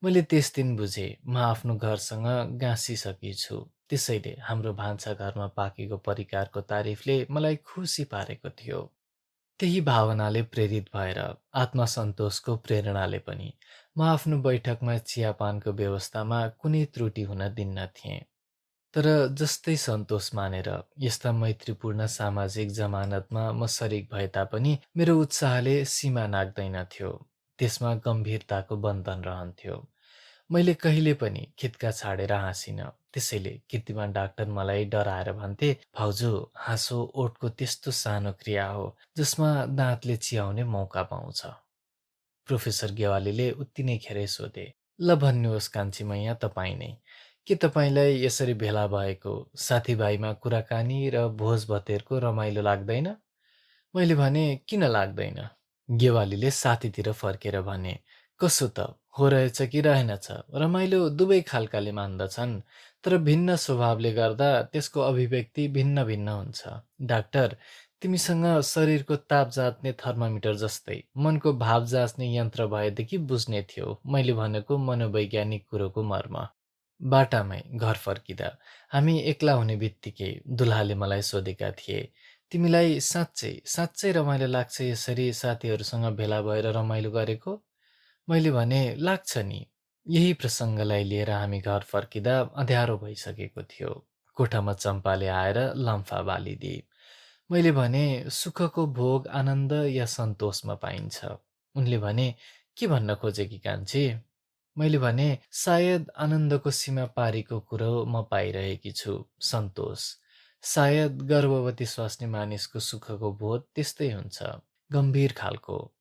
मैले त्यस दिन बुझेँ, म आफ्नो घरसँग गाँसिसकेछु। त्यसैले हाम्रो भान्सा घरमा पाकेको परिकारको तारिफले मलाई खुसी पारेको थियो। त्यही भावनाले प्रेरित भएर, आत्मसन्तोषको प्रेरणाले पनि म आफ्नो बैठकमा चियापानको व्यवस्थामा कुनै त्रुटि हुन दिन्न थिएँ। तर जस्तै सन्तोष मानेर यस्ता मैत्रीपूर्ण सामाजिक जमानतमा म सरिक भए तापनि मेरो उत्साहले सीमा नाग्दैनथ्यो। त्यसमा गम्भीरताको बन्धन रहन्थ्यो। मैले कहिले पनि खित्का छाडेर हाँसिनँ। त्यसैले कीर्तिमान डाक्टर मलाई डराएर भन्थे, भाउजू, हाँसो ओठको त्यस्तो सानो क्रिया हो जसमा दाँतले चियाउने मौका पाउँछ। प्रोफेसर गेवालीले उत्ति नै खेरै सोधे, ल भन्नुहोस् कान्छी मैया, तपाईँ नै। के तपाईँलाई यसरी भेला भएको साथीभाइमा कुराकानी र भोज भतेरको रमाइलो लाग्दैन? मैले भने, किन लाग्दैन? गेवालीले साथीतिर फर्केर भने, कसो त हो रहेछ कि रहेनछ, रमाइलो दुवै खालकाले मान्दछन्, तर भिन्न स्वभावले गर्दा त्यसको अभिव्यक्ति भिन्न भिन्न हुन्छ। डाक्टर, तिमीसँग शरीरको ताप जाँच्ने थर्मामिटर जस्तै मनको भाव जाँच्ने यन्त्र भएदेखि बुझ्ने थियो मैले भनेको मनोवैज्ञानिक कुरोको मर्म। बाटामै घर फर्किँदा हामी एक्ला हुने बित्तिकै दुलहाले मलाई सोधेका थिए, तिमीलाई साँच्चै साँच्चै रमाइलो लाग्छ यसरी साथीहरूसँग भेला भएर रमाइलो गरेको? मैले भने, लाग्छ नि। यही प्रसङ्गलाई लिएर हामी घर फर्किँदा अँध्यारो भइसकेको थियो। कोठामा चम्पाले आएर लम्फा बालिदिए। मैले भने, सुखको भोग आनन्द या सन्तोषमा पाइन्छ। उनले भने, के भन्न खोजेकी कान्छी? मैले भने, सायद आनन्दको सीमा पारीको कुरो म पाइरहेकी छु, सन्तोष। सायद गर्भवती स्वास्नी मानिसको सुखको बोध त्यस्तै हुन्छ, गम्भीर खालको।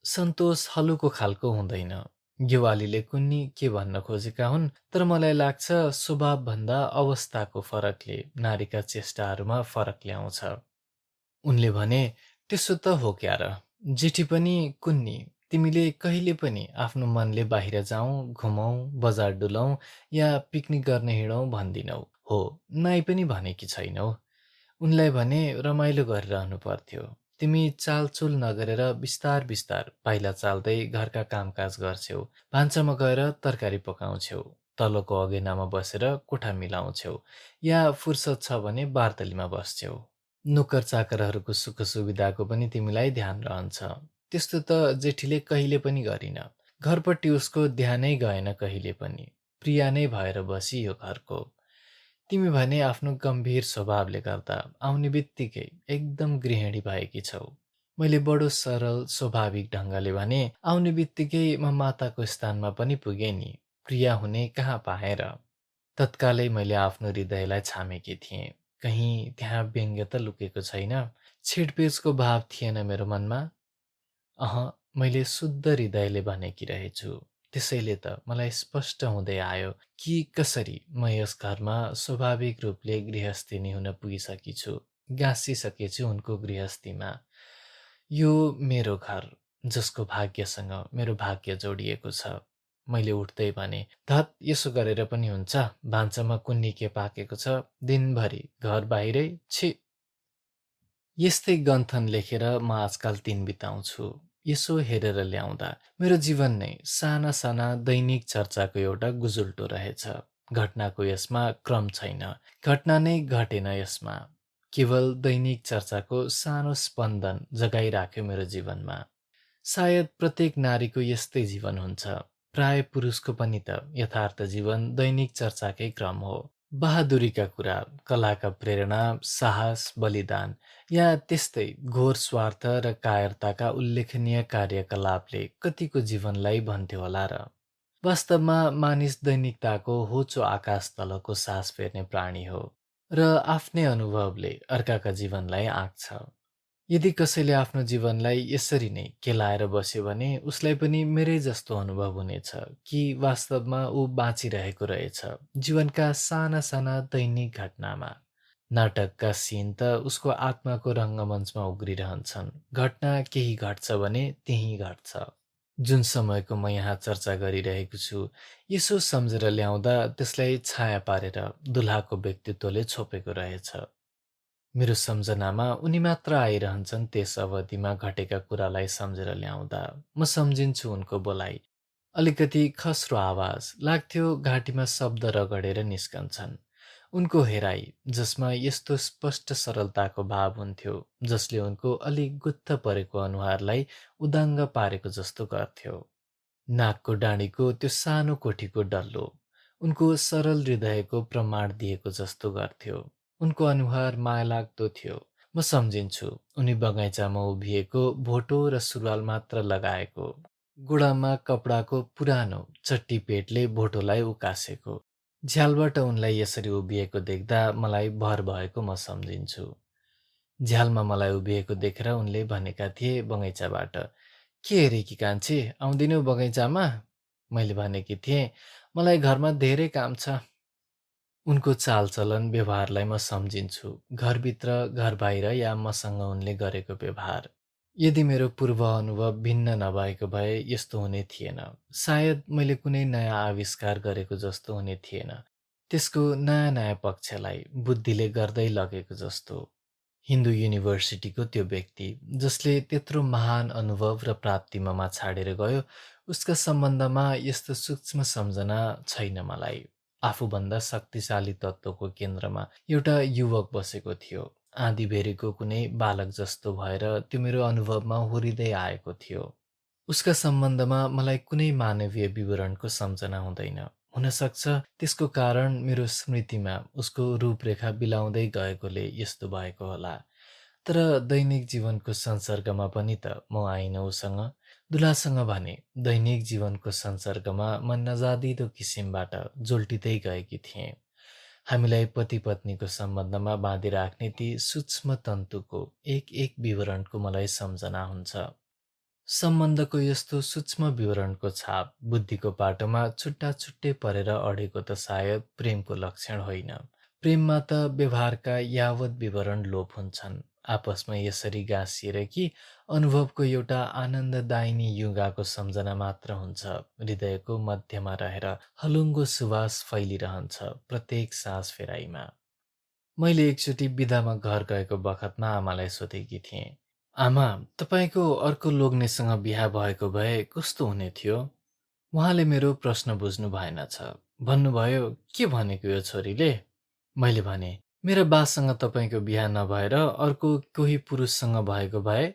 सन्तोष हलुको खालको हुँदैन। गेवालीले कुन्नी के भन्न खोजेका हुन्, तर मलाई लाग्छ स्वभावभन्दा अवस्थाको फरकले नारीका चेष्टाहरूमा फरक ल्याउँछ। उनले भने, त्यसो त हो क्या र। जेठी पनि कुन्नी, तिमीले कहिले पनि आफ्नो मनले बाहिर जाउँ, घुमौँ, बजार डुलौँ या पिकनिक गर्न हिँडौँ भन्दिनौ। हो, नाइ पनि भनेकी छैनौ। उनलाई भने रमाइलो गरिरहनु पर्थ्यो। तिमी चालचुल नगरेर बिस्तार बिस्तार पाइला चाल्दै घरका कामकाज गर्छौ, भान्सामा गएर तरकारी पकाउँछौ। तलको अगेनामा बसेर कोठा मिलाउँछौ या फुर्सद छ भने बार्तलीमा बस्छौ। नोकर चाकरहरूको सुख सुविधाको पनि तिमीलाई ध्यान रहन्छ। त्यस्तो त जेठीले कहिले पनि गरिन। घरपट्टि उसको ध्यानै गएन कहिले पनि। प्रिया नै भएर बसी यो घरको। तिमी भने आफ्नो गम्भीर स्वभावले गर्दा आउने बित्तिकै एकदम गृहिणी भएकी छौ। मैले बडो सरल स्वाभाविक ढङ्गले भने आउने बित्तिकै म माताको स्थानमा पनि पुगेँ नि। प्रिया हुने कहाँ पाएँ र। तत्कालै मैले आफ्नो हृदयलाई छामेकी थिएँ। कहीँ त्यहाँ व्यङ्ग्य त लुकेको छैन, छिडपिचको भाव थिएन मेरो मनमा। अह, मैले शुद्ध हृदयले भनेकी रहेछु। त्यसैले त मलाई स्पष्ट हुँदै आयो कि कसरी म यस घरमा स्वाभाविक रूपले गृहस्थिनी हुन पुगिसकेछु, गाँसिसकेछु उनको गृहस्थीमा। यो मेरो घर, जसको भाग्यसँग मेरो भाग्य जोडिएको छ। मैले उठ्दै भने, धत यसो गरेर पनि हुन्छ, भान्सामा कुन्नी के पाकेको छ, दिनभरि घर बाहिरै, छि। यस्तै गन्थन लेखेर म आजकाल दिन बिताउँछु। यसो हेरेर ल्याउँदा मेरो जीवन नै साना साना दैनिक चर्चाको एउटा गुजुल्टो रहेछ। घटनाको यसमा क्रम छैन, घटना नै घटेन यसमा। केवल दैनिक चर्चाको सानो स्पन्दन जगाइराख्यो मेरो जीवनमा। सायद प्रत्येक नारीको यस्तै जीवन हुन्छ। प्राय पुरुषको पनि त यथार्थ जीवन दैनिक चर्चाकै क्रम हो। बहादुरीका कुरा, कलाका प्रेरणा, साहस, बलिदान या त्यस्तै घोर स्वार्थ र कायरताका उल्लेखनीय कार्यकलापले कतिको जीवनलाई भन्थ्यो होला र। वास्तवमा मानिस दैनिकताको होचो आकाश तलको सास फेर्ने प्राणी हो र आफ्नै अनुभवले अर्काका जीवनलाई आँक्छ। यदि कसैले आफ्नो जीवनलाई यसरी नै केलाएर बस्यो भने उसलाई पनि मेरै जस्तो अनुभव हुनेछ कि वास्तवमा ऊ बाँचिरहेको रहेछ जीवनका साना साना दैनिक घटनामा। नाटकका सिन त उसको आत्माको रङ्गमञ्चमा उग्रिरहन्छन्। घटना केही घट्छ भने त्यही घट्छ। जुन समयको म यहाँ चर्चा गरिरहेको छु, यसो सम्झेर ल्याउँदा त्यसलाई छाया पारेर दुलहाको व्यक्तित्वले छोपेको रहेछ। मेरो सम्झनामा उनी मात्र आइरहन्छन् त्यस अवधिमा घटेका कुरालाई सम्झेर ल्याउँदा। म सम्झिन्छु उनको बोलाइ। अलिकति खस्रो आवाज, लाग्थ्यो घाँटीमा शब्द रगडेर निस्कन्छन्। उनको हेराइ, जसमा यस्तो स्पष्ट सरलताको भाव हुन्थ्यो, जसले उनको अलिक गुत्थ परेको अनुहारलाई उदाङ्ग पारेको जस्तो गर्थ्यो। नाकको डाँडीको त्यो सानो कोठीको डल्लो उनको सरल हृदयको प्रमाण दिएको जस्तो गर्थ्यो। उनको अनुहार मायालाग्दो थियो। म सम्झिन्छु उनी बगैँचामा उभिएको, भोटो र सुरुवाल मात्र लगाएको, गोडामा कपडाको पुरानो चट्टी पेटले भोटोलाई उकासेको। झ्यालबाट उनलाई यसरी उभिएको देख्दा मलाई भर भएको म सम्झिन्छु। झ्यालमा मलाई उभिएको देखेर उनले भनेका थिए बगैँचाबाट, के हेरेकी कान्छी, आउँदिनौ बगैँचामा? मैले भनेकी थिएँ, मलाई घरमा धेरै काम छ। उनको चालचलन व्यवहारलाई म सम्झिन्छु, घरभित्र घर बाहिर या मसँग उनले गरेको व्यवहार। यदि मेरो पूर्व अनुभव भिन्न नभएको भए यस्तो हुने थिएन। सायद मैले कुनै नयाँ आविष्कार गरेको जस्तो हुने थिएन, त्यसको नयाँ नयाँ पक्षलाई बुद्धिले गर्दै लगेको जस्तो। हिन्दू युनिभर्सिटीको त्यो व्यक्ति जसले त्यत्रो महान अनुभव र प्राप्तिमा छाडेर गयो, उसका सम्बन्धमा यस्तो सूक्ष्म सम्झना छैन मलाई। आफूभन्दा शक्तिशाली तत्त्वको केन्द्रमा एउटा युवक बसेको थियो। आँधीबेहरीको कुनै बालक जस्तो भएर त्यो मेरो अनुभवमा हुरिँदै आएको थियो। उसका सम्बन्धमा मलाई कुनै मानवीय विवरणको सम्झना हुँदैन। हुनसक्छ त्यसको कारण मेरो स्मृतिमा उसको रूपरेखा बिलाउँदै गएकोले यस्तो भएको होला। तर दैनिक जीवनको संसर्गमा पनि त म आइन उसँग। दुलासँग भने दैनिक जीवनको संसर्गमा म नजादिदो किसिमबाट जोल्टिँदै गएकी थिएँ। हामीलाई पति पत्नीको सम्बन्धमा बाँधिराख्ने ती सूक्ष्म तन्तुको एक एक विवरणको मलाई सम्झना हुन्छ। सम्बन्धको यस्तो सूक्ष्म विवरणको छाप बुद्धिको पाटोमा छुट्टा छुट्टै परेर अडेको त सायद प्रेमको लक्षण होइन। प्रेममा त व्यवहारका यावत विवरण लोप हुन्छन्, आपसमा यसरी गाँसिएर कि अनुभवको एउटा आनन्ददायिनी युगाको सम्झना मात्र हुन्छ। हृदयको मध्यमा रहेर हलुङ्गो सुवास फैलिरहन्छ प्रत्येक सास फेराइमा। मैले एकचोटि बिदामा घर गएको बखतमा आमालाई सोधेकी थिएँ, आमा, तपाईँको अर्को लोग्नेसँग बिहा भएको भए कस्तो हुने थियो? उहाँले मेरो प्रश्न बुझ्नु भएनछ। भन्नुभयो, "के भनेको यो छोरीले?" मैले भने, "मेरो बासँग तपाईँको बिहा नभएर अर्को कोही पुरुषसँग भएको भए?"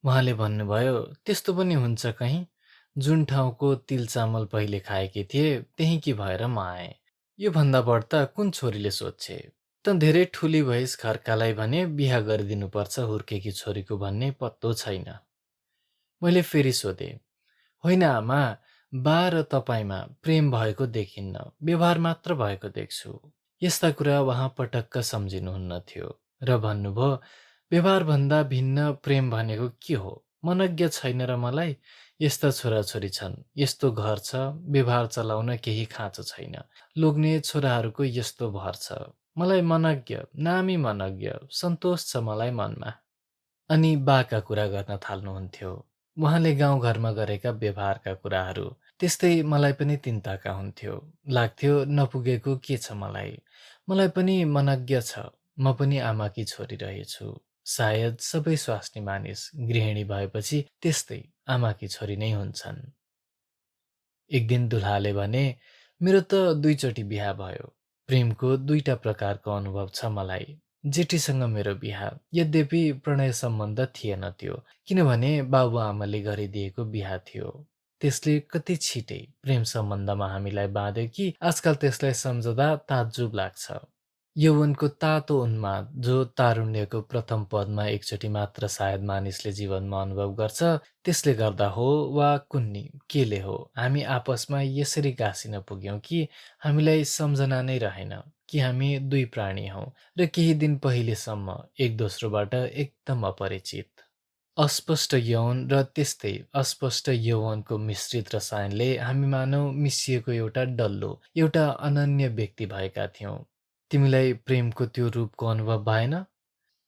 उहाँले भन्नुभयो, "त्यस्तो पनि हुन्छ कहीँ? जुन ठाउँको तिल चामल पहिले खाएकी थिए त्यहीँकी भएर म आएँ। योभन्दा बढ्ता कुन छोरीले सोध्छे? त धेरै ठुली भइस् खर्कालाई भने बिहा गरिदिनुपर्छ हुर्केकी छोरीको भन्ने पत्तो छैन।" मैले फेरि सोधेँ, "होइन आमा, बा र तपाईँमा प्रेम भएको देखिन्न, व्यवहार मात्र भएको देख्छु।" यस्ता कुरा उहाँ पटक्क सम्झिनुहुन्न थियो र भन्नुभयो, "व्यवहारभन्दा भिन्न प्रेम भनेको के हो? मनज्ञ छैन र मलाई? यस्ता छोराछोरी छन्, यस्तो घर छ, व्यवहार चलाउन केही खाँचो छैन। लोग्ने छोराहरूको यस्तो भर छ। मलाई मनज्ञ, नामी मनज्ञ, सन्तोष छ मलाई मनमा।" अनि बाका कुरा गर्न थाल्नुहुन्थ्यो। उहाँले गाउँघरमा गरेका व्यवहारका कुराहरू। त्यस्तै मलाई पनि तिनताका हुन्थ्यो। लाग्थ्यो नपुगेको के छ मलाई। मलाई पनि मनज्ञ छ। म पनि आमाकी छोरी रहेछु। सायद सबै स्वास्नी मानिस गृहिणी भएपछि त्यस्तै आमाकी छोरी नै हुन्छन्। एक दिन दुल्हाले भने, "मेरो त दुईचोटि बिहा भयो। प्रेमको दुईटा प्रकारको अनुभव छ मलाई। जेठीसँग मेरो बिहा, यद्यपि प्रणय सम्बन्ध थिएन त्यो, किनभने बाबुआमाले गरिदिएको बिहा थियो। त्यसले कति छिटै प्रेम सम्बन्धमा हामीलाई बाँध्यो कि आजकाल त्यसलाई सम्झदा ताज्जुब लाग्छ। यौवनको तातो उन्माद जो तारुण्यको प्रथम पदमा एकचोटि मात्र सायद मानिसले जीवनमा अनुभव गर्छ, त्यसले गर्दा हो वा कुन्नी केले हो हामी आपसमा यसरी गाँसिन पुग्यौं कि हामीलाई सम्झना नै रहेन कि हामी दुई प्राणी हौं र केही दिन पहिलेसम्म एक दोस्रोबाट एकदम अपरिचित। अस्पष्ट यौवन र त्यस्तै अस्पष्ट यौवनको मिश्रित रसायनले हामी मानौ मिसिएको एउटा डल्लो, एउटा अनन्य व्यक्ति भएका थियौं। तिमीलाई प्रेमको त्यो रूपको अनुभव भएन?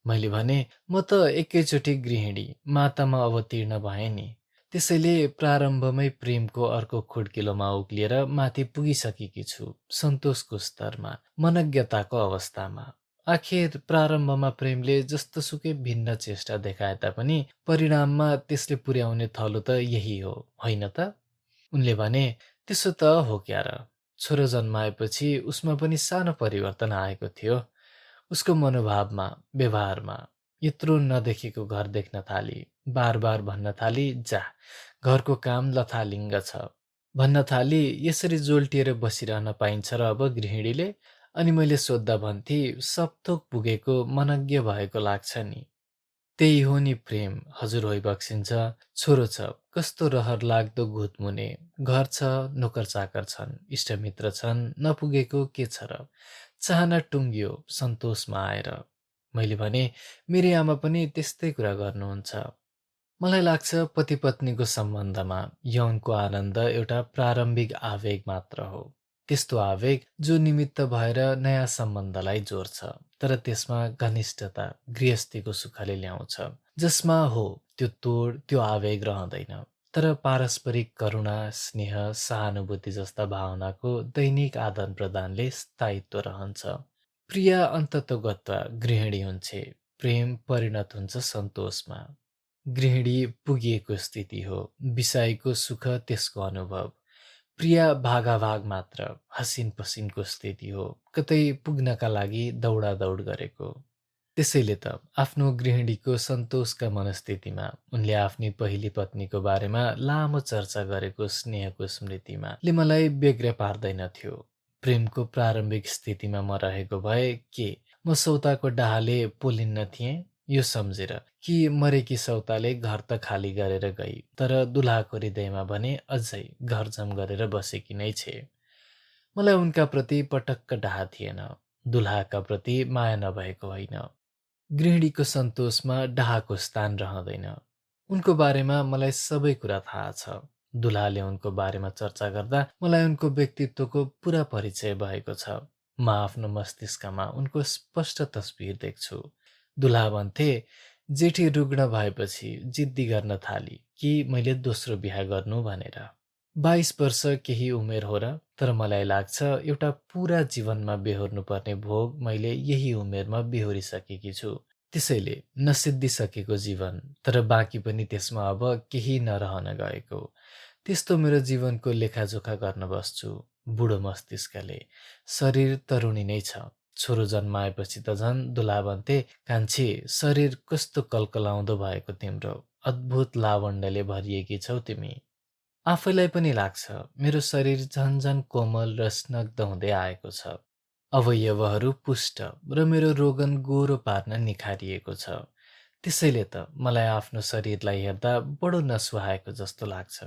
मैले भने, म त एकैचोटि गृहिणी, मातामा अवतीर्ण भएँ नि। त्यसैले प्रारम्भमै प्रेमको अर्को खुड्किलोमा उक्लिएर माथि पुगिसकेकी छु, सन्तोषको स्तरमा, मनज्ञताको अवस्थामा। आखिर प्रारम्भमा प्रेमले जस्तोसुकै भिन्न चेष्टा देखाए तापनि परिणाममा त्यसले पुर्याउने थलो त यही हो, होइन त? उनले भने, "त्यसो त हो क्यार। छोरो जन्माएपछि उसमा पनि सानो परिवर्तन आएको थियो। उसको मनोभावमा, व्यवहारमा। यत्रो नदेखेको घर देख्न थाली, बार बार भन्न थाली, जा, घरको काम लथालिङ्ग छ। भन्न थाली, यसरी जोल्टिएर बसिरहन पाइन्छ र अब गृहिणीले?" अनि मैले सोद्धा भन्थे, "सबथोक पुगेको मनज्ञ भएको लाग्छ नि। त्यही हो नि प्रेम, हजुर होइबक्सिन्छ। छोरो छ, कस्तो रहर लाग्दो घुतमुने, घर छ, नोकर चाकर छन्, इष्टमित्र छन्, नपुगेको के छ र? चाहना टुङ्गियो सन्तोषमा आएर।" मैले भने, "मेरी आमा पनि त्यस्तै कुरा गर्नुहुन्छ। मलाई लाग्छ पति पत्नीको सम्बन्धमा यौनको आनन्द एउटा प्रारम्भिक आवेग मात्र हो। त्यस्तो आवेग जो निमित्त भएर नयाँ सम्बन्धलाई जोड्छ, तर त्यसमा घनिष्ठता, गृहस्थीको सुखले ल्याउँछ। जसमा हो त्यो तोड, त्यो आवेग रहँदैन। तर पारस्परिक करुणा, स्नेह, सहानुभूति जस्ता भावनाको दैनिक आदान प्रदानले स्थायित्व रहन्छ। प्रिया अन्ततोगत्वा गृहिणी हुन्छे, प्रेम परिणत हुन्छ सन्तोषमा। गृहिणी पुगिएको स्थिति हो, बिसाईको सुख त्यसको अनुभव। प्रिया भागाभाग मात्र, हसिन पसिनको स्थिति हो, कतै पुग्नका लागि दौडादौड गरेको। त्यसैले त आफ्नो गृहिणीको सन्तोषका मनस्थितिमा उनले आफ्नी पहिली पत्नीको बारेमा लामो चर्चा गरेको स्नेहको स्मृतिमा ले मलाई व्यग्र पार्दैनथ्यो। प्रेमको प्रारम्भिक स्थितिमा म रहेको भए के म सौताको डाहाले पोलिन्न थिएँ? यो सम्झेर कि मरेकी सौताले घर त खाली गरेर गई, तर दुलहाको हृदयमा भने अझै घरजम गरेर बसेकी नै छे। मलाई उनका प्रति पटक्क डाहा थिएन, दुलहाका प्रति माया नभएको होइन। गृहिणीको सन्तोषमा डाहाको स्थान रहँदैन। उनको बारेमा मलाई सबै कुरा थाहा छ। दुलहाले उनको बारेमा चर्चा गर्दा मलाई उनको व्यक्तित्वको पुरा परिचय भएको छ। म आफ्नो मस्तिष्कमा उनको स्पष्ट तस्बिर देख्छु। दुलहा भन्थे, जेठी रुग्ण भएपछि जिद्दी गर्न थाली कि मैले दोस्रो बिहा गर्नु भनेर। 22 वर्ष केही उमेर हो र, तर मलाई लाग्छ एउटा पुरा जीवनमा बेहोर्नु पर्ने भोग मैले यही उमेरमा बेहोरिसकेकी छु। त्यसैले नसिद्धिसकेको जीवन, तर बाँकी पनि त्यसमा अब केही नरहन गएको। त्यस्तो मेरो जीवनको लेखाजोखा गर्न बस्छु। बुढो मस्तिष्कले। शरीर तरुणी नै छ। छोरो जन्माएपछि त झन् दुलाबन्ते, कान्छी शरीर कस्तो कलकलाउँदो भएको तिम्रो, अद्भुत लावण्यले भरिएकी छौ तिमी। आफैलाई पनि लाग्छ मेरो शरीर झन् झन् कोमल र स्नग्ध हुँदै आएको छ। अवयवहरू पुष्ट र मेरो रोगन गोरो पार्न निखारिएको छ। त्यसैले त मलाई आफ्नो शरीरलाई हेर्दा बडो नसुहाएको जस्तो लाग्छ।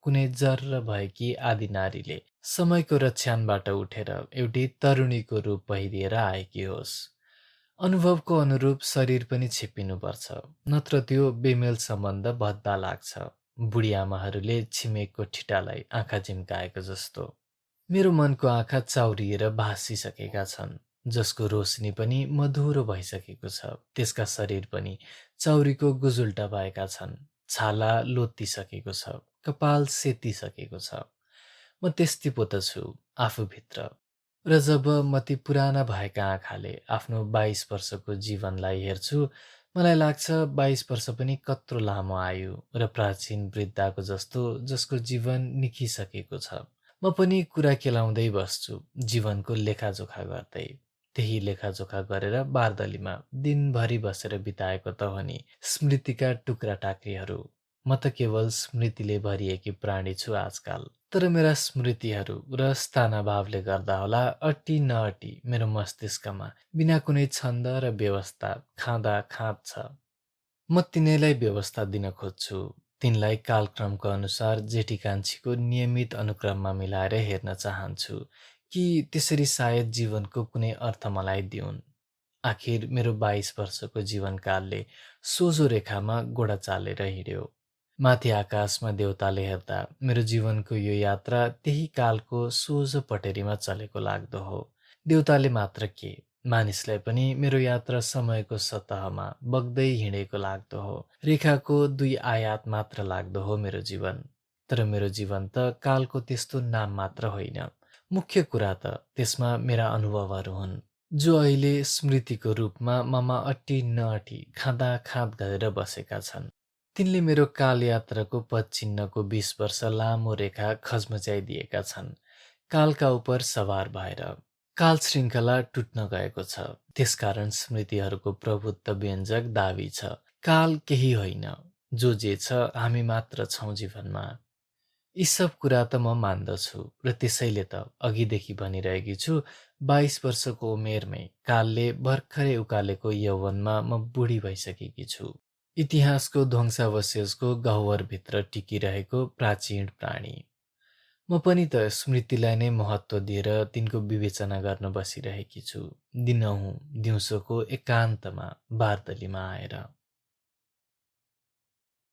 कुनै जर्र भएकी आदि नारीले समयको रक्षानबाट उठेर एउटी तरुणीको रूप पहिरिएर आएकी होस्। अनुभवको अनुरूप शरीर पनि छिप्पिनुपर्छ, नत्र त्यो बेमेल सम्बन्ध भद्दा लाग्छ। बुढी आमाहरूले छिमेकको ठिटालाई आँखा झिम्काएको जस्तो। मेरो मनको आँखा चाउरिएर भाँसिसकेका छन्, जसको रोशनी पनि मधुरो भइसकेको छ। त्यसका शरीर पनि चाउरीको गुजुल्टा भएका छन्। छाला लोत्तिसकेको छ, कपाल सेतिसकेको छ। म त्यस्तै पो त छु आफूभित्र। र जब म ती पुराना भएका आँखाले आफ्नो 22 वर्षको जीवनलाई हेर्छु, मलाई लाग्छ 22 वर्ष पनि कत्रो लामो आयु र प्राचीन वृद्धाको जस्तो, जसको जीवन निखिसकेको छ। म पनि कुरा केलाउँदै बस्छु, जीवनको लेखाजोखा गर्दै। त्यही लेखाजोखा गरेर बारदलीमा दिनभरि बसेर बिताएको त हो नि स्मृतिका टुक्रा टाक्रीहरू। म त केवल स्मृतिले भरिएकी प्राणी छु आजकाल। तर मेरा स्मृतिहरू र स्थानाभावले गर्दा होला अट्टी नअट्टी मेरो मस्तिष्कमा बिना कुनै छन्द र व्यवस्था खाँदा खाँद छ। म तिनैलाई व्यवस्था दिन खोज्छु। तिनलाई कालक्रमको अनुसार जेठी कान्छीको नियमित अनुक्रममा मिलाएर हेर्न चाहन्छु कि त्यसरी सायद जीवनको कुनै अर्थ मलाई दिउन्। आखिर मेरो 22 वर्षको जीवनकालले सोझो रेखामा गोडा चालेर हिँड्यो। माथि आकाशमा देवताले हेर्दा मेरो जीवनको यो यात्रा त्यही कालको सोझो पटेरीमा चलेको लाग्दो हो। देवताले मात्र के, मानिसलाई पनि मेरो यात्रा समयको सतहमा बग्दै हिँडेको लाग्दो हो। रेखाको 2 आयात मात्र लाग्दो हो मेरो जीवन। तर मेरो जीवन त कालको त्यस्तो नाम मात्र होइन। मुख्य कुरा त त्यसमा मेरा अनुभवहरू हुन्, जो अहिले स्मृतिको रूपमा ममा अट्टी नअट्टी खाँदा खाँद गरेर बसेका छन्। तिनले मेरो काल यात्राको पदचिह्नको 20 वर्ष लामो रेखा खजमच्याइदिएका छन्, कालका उपर सवार भएर। काल श्रृङ्खला टुट्न गएको छ, त्यसकारण स्मृतिहरूको प्रभुत्व व्यञ्जक दाबी छ। काल केही होइन, जो जे छ हामी मात्र छौँ जीवनमा। यी सब कुरा त म मान्दछु र त्यसैले त अघिदेखि भनिरहेकी छु, 22 वर्षको उमेरमै कालले भर्खरै उकालेको यौवनमा म बुढी भइसकेकी छु। इतिहासको ध्वंसावशेषको गह्वरभित्र टिकिरहेको प्राचीन प्राणी। म पनि त स्मृतिलाई नै महत्त्व दिएर तिनको विवेचना गर्न बसिरहेकी छु, दिनहुँ दिउँसोको एकान्तमा बारदलीमा आएर।